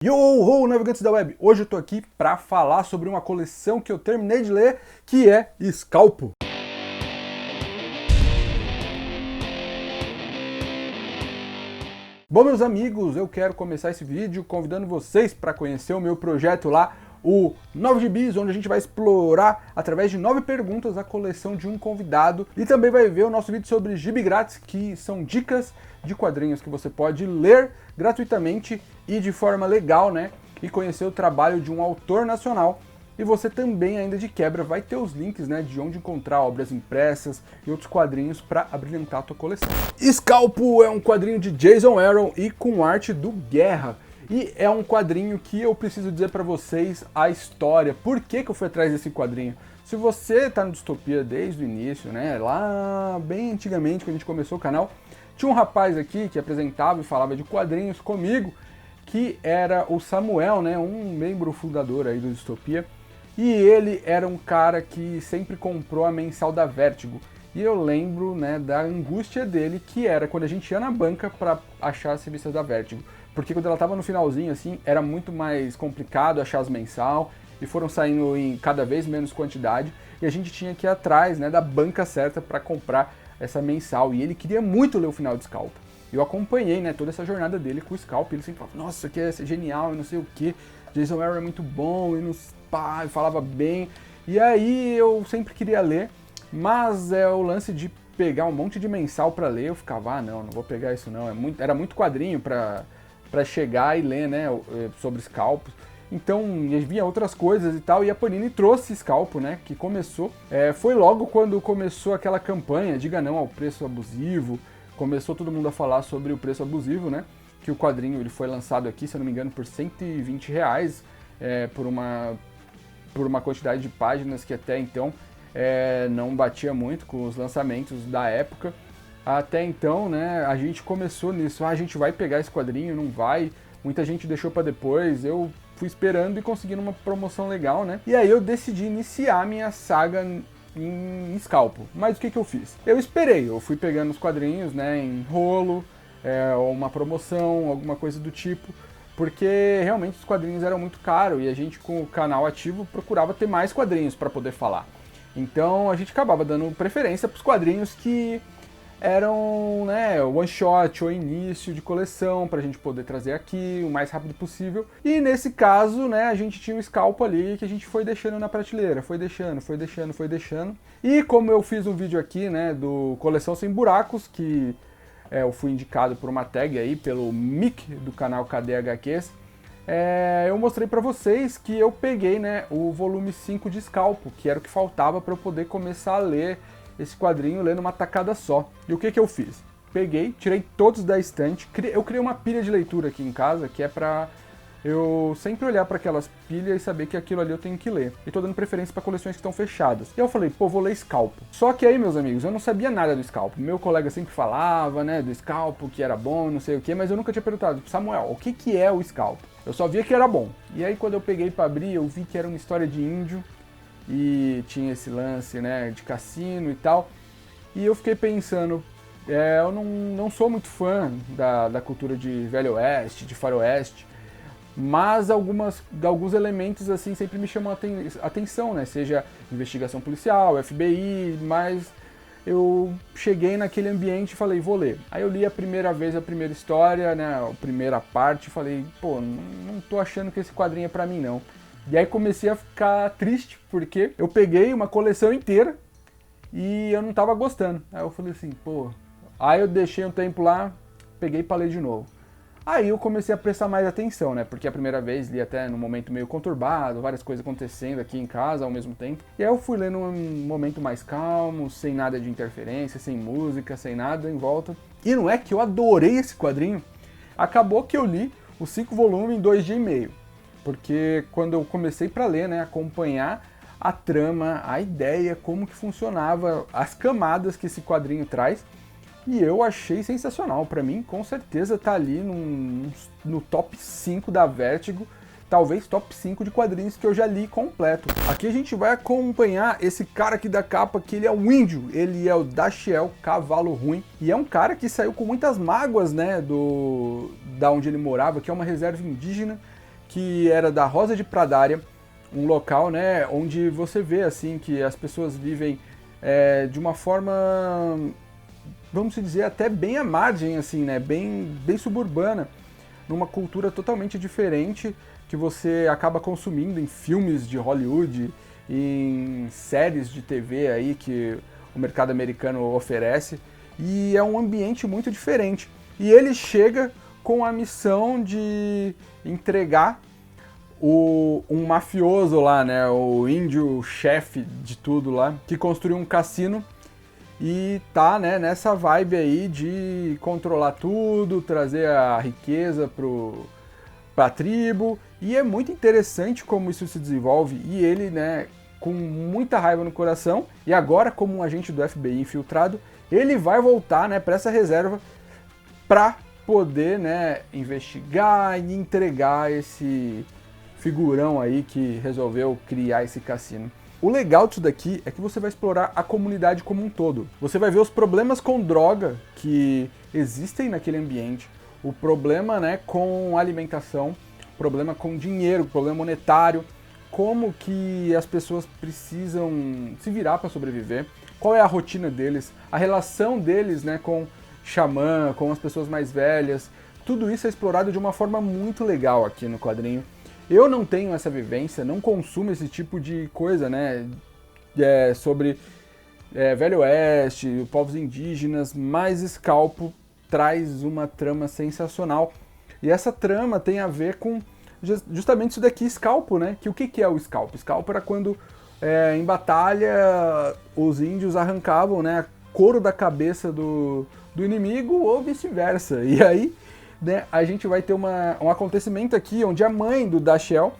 Yo, ho, navegantes da web! Hoje eu tô aqui para falar sobre uma coleção que eu terminei de ler, que é Scalpo. Bom, meus amigos, eu quero começar esse vídeo convidando vocês para conhecer o meu projeto lá, o 9 Gibis, onde a gente vai explorar, através de 9 perguntas, a coleção de um convidado. E também vai ver o nosso vídeo sobre Gibi Grátis, que são dicas de quadrinhos que você pode ler gratuitamente e de forma legal, né? E conhecer o trabalho de um autor nacional. E você também, ainda de quebra, vai ter os links, né, de onde encontrar obras impressas e outros quadrinhos para abrilhantar a tua coleção. Scalpo é um quadrinho de Jason Aaron e com arte do Guerra. E é um quadrinho que eu preciso dizer para vocês a história. Por que eu fui atrás desse quadrinho? Se você tá no Distopia desde o início, né, lá bem antigamente, quando a gente começou o canal, tinha um rapaz aqui que apresentava e falava de quadrinhos comigo, que era o Samuel, né, um membro fundador aí do Distopia. E ele era um cara que sempre comprou a mensal da Vertigo. E eu lembro, né, da angústia dele, que era quando a gente ia na banca para achar as revistas da Vertigo. Porque quando ela tava no finalzinho, assim, era muito mais complicado achar as mensal, e foram saindo em cada vez menos quantidade, e a gente tinha que ir atrás, né, da banca certa para comprar essa mensal. E ele queria muito ler o final de Scalpo. Eu acompanhei, né, toda essa jornada dele com o Scalpo, e ele sempre falava, nossa, isso aqui é genial, e não sei o que, Jason Aaron é muito bom, e não pá, falava bem. E aí eu sempre queria ler, mas é o lance de pegar um monte de mensal para ler, eu ficava, não vou pegar isso não, era muito quadrinho para chegar e ler, né, sobre Scalpo. Então, vinha outras coisas e tal, e a Panini trouxe Scalpo, né, que começou, foi logo quando começou aquela campanha, diga não ao preço abusivo, começou todo mundo a falar sobre o preço abusivo, né, que o quadrinho ele foi lançado aqui, se eu não me engano, por R$120, por uma quantidade de páginas que até então não batia muito com os lançamentos da época. Até então, né, a gente começou nisso, a gente vai pegar esse quadrinho, não vai, muita gente deixou para depois, eu fui esperando e conseguindo uma promoção legal, né, e aí eu decidi iniciar minha saga em Scalpo. Mas o que eu fiz? Eu esperei, eu fui pegando os quadrinhos, né, em rolo, ou uma promoção, alguma coisa do tipo, porque realmente os quadrinhos eram muito caros e a gente com o canal ativo procurava ter mais quadrinhos para poder falar. Então a gente acabava dando preferência para os quadrinhos que eram, né, one shot ou início de coleção para a gente poder trazer aqui o mais rápido possível. E nesse caso, né, a gente tinha um Scalpo ali que a gente foi deixando na prateleira, foi deixando. E como eu fiz um vídeo aqui, né, do Coleção Sem Buracos, que eu fui indicado por uma tag aí, pelo Mick do canal Cadê HQs, eu mostrei para vocês que eu peguei, né, o volume 5 de Scalpo, que era o que faltava para eu poder começar a ler esse quadrinho, lendo uma tacada só. E o que eu fiz? Peguei, tirei todos da estante, eu criei uma pilha de leitura aqui em casa, que é pra eu sempre olhar para aquelas pilhas e saber que aquilo ali eu tenho que ler. E tô dando preferência para coleções que estão fechadas. E eu falei, pô, vou ler Scalpo. Só que aí, meus amigos, eu não sabia nada do Scalpo. Meu colega sempre falava, né, do Scalpo, que era bom, não sei o que, mas eu nunca tinha perguntado, Samuel, o que é o Scalpo? Eu só via que era bom. E aí quando eu peguei para abrir, eu vi que era uma história de índio, e tinha esse lance, né, de cassino e tal. E eu fiquei pensando, eu não sou muito fã da cultura de Velho Oeste, de Faroeste, mas alguns elementos assim sempre me chamam a atenção, né? Seja investigação policial, FBI, mas eu cheguei naquele ambiente e falei, vou ler. Aí eu li a primeira vez a primeira história, né, a primeira parte, e falei, pô, não tô achando que esse quadrinho é pra mim não. E aí comecei a ficar triste, porque eu peguei uma coleção inteira e eu não tava gostando. Aí eu falei assim, pô... Aí eu deixei um tempo lá, peguei pra ler de novo. Aí eu comecei a prestar mais atenção, né? Porque a primeira vez li até num momento meio conturbado, várias coisas acontecendo aqui em casa ao mesmo tempo. E aí eu fui lendo num momento mais calmo, sem nada de interferência, sem música, sem nada em volta. E não é que eu adorei esse quadrinho. Acabou que eu li os 5 volumes em 2 dias e meio. Porque quando eu comecei para ler, né, acompanhar a trama, a ideia, como que funcionava, as camadas que esse quadrinho traz, e eu achei sensacional. Para mim, com certeza tá ali no top 5 da Vertigo, talvez top 5 de quadrinhos que eu já li completo. Aqui a gente vai acompanhar esse cara aqui da capa, que ele é um índio, ele é o Dashiell Cavalo Ruim, e é um cara que saiu com muitas mágoas, né, da onde ele morava, que é uma reserva indígena, que era da Rosa de Pradária, um local, né, onde você vê assim que as pessoas vivem de uma forma, vamos dizer, até bem à margem, assim, né, bem suburbana, numa cultura totalmente diferente que você acaba consumindo em filmes de Hollywood, em séries de TV aí que o mercado americano oferece, e é um ambiente muito diferente. E ele chega com a missão de entregar um mafioso lá, né, o índio chefe de tudo lá, que construiu um cassino e tá, né, nessa vibe aí de controlar tudo, trazer a riqueza pra tribo, e é muito interessante como isso se desenvolve, e ele, né, com muita raiva no coração, e agora como um agente do FBI infiltrado, ele vai voltar, né, para essa reserva para poder, né, investigar e entregar esse figurão aí que resolveu criar esse cassino. O legal disso daqui é que você vai explorar a comunidade como um todo. Você vai ver os problemas com droga que existem naquele ambiente, o problema, né, com alimentação, problema com dinheiro, problema monetário, como que as pessoas precisam se virar para sobreviver, qual é a rotina deles, a relação deles, né, com xamã, com as pessoas mais velhas. Tudo isso é explorado de uma forma muito legal aqui no quadrinho. Eu não tenho essa vivência, não consumo esse tipo de coisa, né, sobre Velho Oeste, povos indígenas, mas Scalpo traz uma trama sensacional. E essa trama tem a ver com justamente isso daqui, Scalpo, né? Que o que é o Scalpo? Scalpo era quando em batalha os índios arrancavam, né, couro da cabeça do inimigo ou vice-versa. E aí, né, a gente vai ter um acontecimento aqui onde a mãe do Dashiell,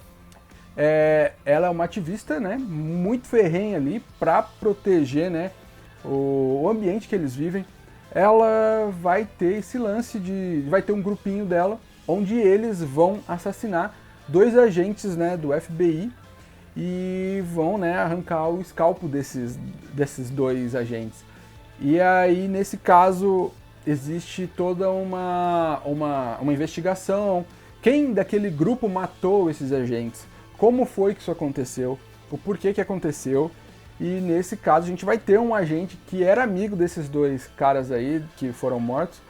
ela é uma ativista, né, muito ferrenha ali para proteger, né, o ambiente que eles vivem. Ela vai ter esse lance vai ter um grupinho dela onde eles vão assassinar 2 agentes, né, do FBI e vão, né, arrancar o escalpo desses 2 agentes. E aí, nesse caso, existe toda uma investigação. Quem daquele grupo matou esses agentes? Como foi que isso aconteceu? O porquê que aconteceu? E nesse caso, a gente vai ter um agente que era amigo desses 2 caras aí que foram mortos.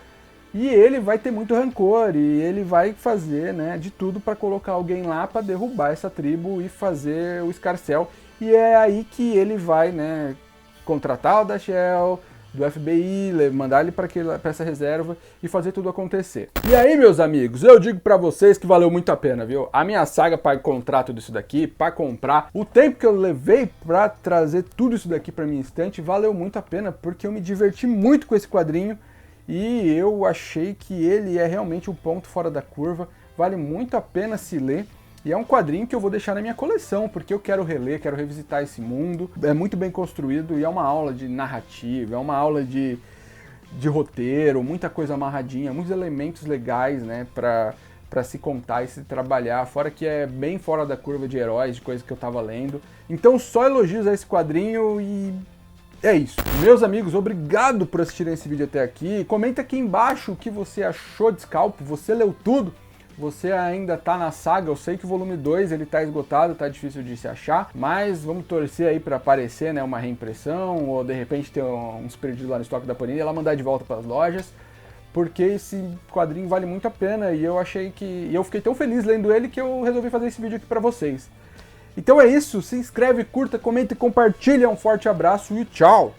E ele vai ter muito rancor e ele vai fazer, né, de tudo para colocar alguém lá para derrubar essa tribo e fazer o escarcéu. E é aí que ele vai, né, contratar o Dashiell do FBI, mandar ele para essa reserva e fazer tudo acontecer. E aí, meus amigos, eu digo para vocês que valeu muito a pena, viu? A minha saga para encontrar tudo isso daqui, para comprar, o tempo que eu levei para trazer tudo isso daqui para minha estante, valeu muito a pena, porque eu me diverti muito com esse quadrinho e eu achei que ele é realmente um ponto fora da curva, vale muito a pena se ler. E é um quadrinho que eu vou deixar na minha coleção, porque eu quero reler, quero revisitar esse mundo. É muito bem construído e é uma aula de narrativa, é uma aula de roteiro, muita coisa amarradinha, muitos elementos legais, né, pra se contar e se trabalhar. Fora que é bem fora da curva de heróis, de coisas que eu tava lendo. Então só elogios a esse quadrinho e é isso. Meus amigos, obrigado por assistirem esse vídeo até aqui. Comenta aqui embaixo o que você achou de Scalpo, você leu tudo? Você ainda tá na saga, eu sei que o volume 2 ele tá esgotado, tá difícil de se achar, mas vamos torcer aí para aparecer, né, uma reimpressão, ou de repente ter uns perdidos lá no estoque da Panini e ela mandar de volta para as lojas, porque esse quadrinho vale muito a pena e eu achei que... eu fiquei tão feliz lendo ele que eu resolvi fazer esse vídeo aqui para vocês. Então é isso, se inscreve, curta, comenta e compartilha, um forte abraço e tchau!